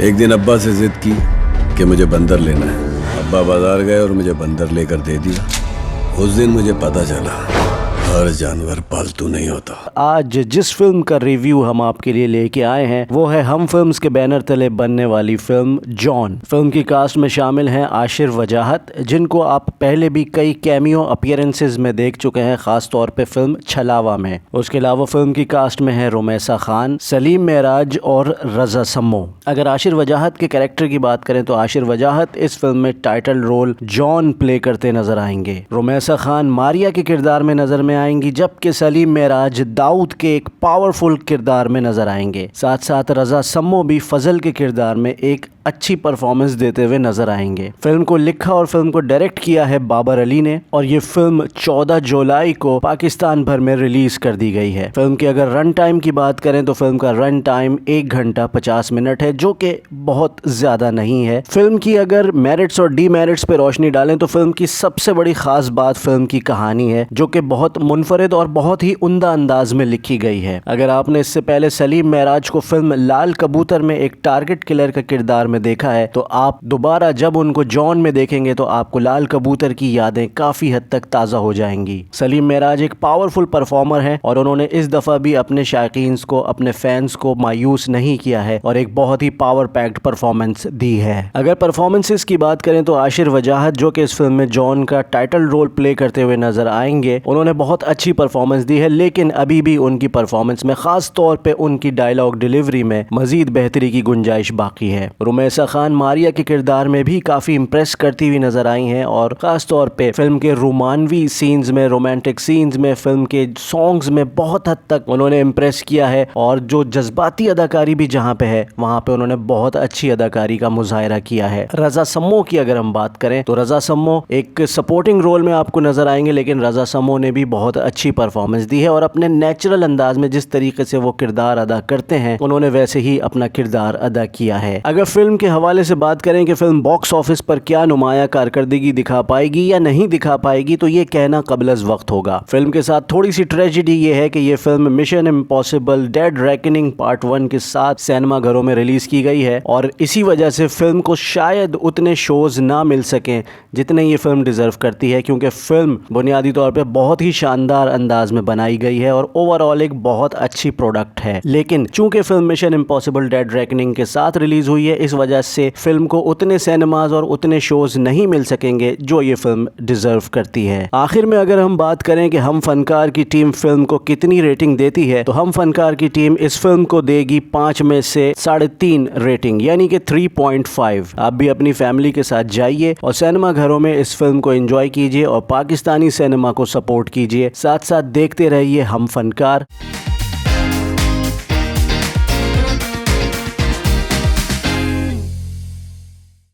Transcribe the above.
एक दिन अब्बा से जिद की कि मुझे बंदर लेना है। अब्बा बाजार गए और मुझे बंदर लेकर दे दिया। उस दिन मुझे पता चला हर जानवर पालतू नहीं होता। आज जिस फिल्म का रिव्यू हम आपके लिए लेके आए हैं वो है हम फिल्म्स के बैनर तले बनने वाली फिल्म जॉन। फिल्म की कास्ट में शामिल हैं आशिर वजाहत, जिनको आप पहले भी कई कैमियो अपीयरेंसेस में देख चुके हैं, खास तौर पे फिल्म छलावा में। उसके अलावा फिल्म की कास्ट में है रुमैसा खान, सलीम मेराज और रजा सम्मो। अगर आशिर वजाहत के कैरेक्टर की बात करें तो आशिर वजाहत इस फिल्म में टाइटल रोल जॉन प्ले करते नजर आएंगे। रुमैसा खान मारिया के किरदार में नजर में आएंगी, जबकि सलीम मेराज दाऊद के एक पावरफुल किरदार में नजर आएंगे। साथ साथ रजा सम्मो भी फजल के किरदार में एक अच्छी परफॉर्मेंस देते हुए नजर आएंगे। फिल्म को लिखा और फिल्म को डायरेक्ट किया है बाबर अली ने और ये फिल्म 14 जुलाई को पाकिस्तान भर में रिलीज कर दी गई है। फिल्म की अगर रन टाइम की बात करें तो फिल्म का रन टाइम 1 घंटा 50 मिनट है, जो कि बहुत ज्यादा नहीं है। फिल्म की अगर मेरिट्स और डीमेरिट्स पे रोशनी डालें तो फिल्म की सबसे बड़ी खास बात फिल्म की कहानी है, जो कि बहुत मुनफरिद और बहुत ही उम्दा अंदाज में लिखी गई है। अगर आपने इससे पहले सलीम मेराज को फिल्म लाल कबूतर में एक टारगेट किलर का किरदार में देखा है तो आप दोबारा जब उनको जॉन में देखेंगे तो आपको लाल कबूतर की यादें काफी हद तक ताजा हो जाएंगी। सलीम मेराज एक पावरफुल परफॉर्मर है और उन्होंने इस दफा भी अपने शायकीन्स को, अपने फैंस को मायूस नहीं किया है और एक बहुत ही पावर पैक्ड परफॉर्मेंस दी है। अगर परफॉर्मेंसेस की बात करें तो आशिर वजाहत, जो कि इस फिल्म में जॉन का टाइटल रोल प्ले करते हुए नजर आएंगे, उन्होंने बहुत अच्छी परफॉर्मेंस दी है, लेकिन अभी भी उनकी परफॉर्मेंस में, खास तौर पे उनकी डायलॉग डिलीवरी में मजीद बेहतरी की गुंजाइश बाकी है। रुमैसा खान मारिया के किरदार में भी काफी इंप्रेस करती हुई नजर आई हैं और खास तौर पे फिल्म के रोमानवी सीन्स में, रोमांटिक सीन्स में, फिल्म के सॉन्ग्स में बहुत हद तक उन्होंने इंप्रेस किया है और जो जज्बाती अदाकारी भी जहाँ पे है वहाँ पे उन्होंने बहुत अच्छी अदाकारी का मुजाहरा किया है। रजा सम्मो की अगर हम बात करें तो रजा सम्मो एक सपोर्टिंग रोल में आपको नजर आएंगे, लेकिन रजा सम्मो ने भी बहुत अच्छी परफॉर्मेंस दी है और अपने नेचुरल अंदाज में जिस तरीके से वो किरदार अदा करते हैं उन्होंने वैसे ही अपना किरदार अदा किया है। अगर फिल्म के हवाले से बात करें कि फिल्म बॉक्स ऑफिस पर क्या नुमाया कारकर्दगी दिखा पाएगी या नहीं दिखा पाएगी तो ये कहना कबल वक्त होगा। फिल्म के साथ थोड़ी सी ट्रेजेडी ये है कि ये film mission impossible dead reckoning part 1 के साथ सिनेमा घरों में रिलीज की गई है और इसी वजह से फिल्म को शायद उतने शोज ना मिल सकें जितने ये फिल्म डिजर्व करती है, क्योंकि फिल्म बुनियादी तौर पर बहुत ही शानदार अंदाज में बनाई गई है और ओवरऑल एक बहुत अच्छी प्रोडक्ट है। लेकिन चूंकि film mission impossible dead reckoning के साथ रिलीज हुई है, इस वजह से फिल्म को उतने सिनेमाज और उतने शोज नहीं मिल सकेंगे जो ये फिल्म डिजर्व करती है। आखिर में अगर हम बात करें कि हम फनकार की टीम फिल्म को कितनी रेटिंग देती है तो हम फनकार की टीम इस फिल्म को देगी 5 में से 3.5 रेटिंग, यानी कि 3.5। आप भी अपनी फैमिली के साथ जाइए और सिनेमा घरों में इस फिल्म को एंजॉय कीजिए और पाकिस्तानी सिनेमा को सपोर्ट कीजिए। साथ साथ देखते रहिए हम फनकार।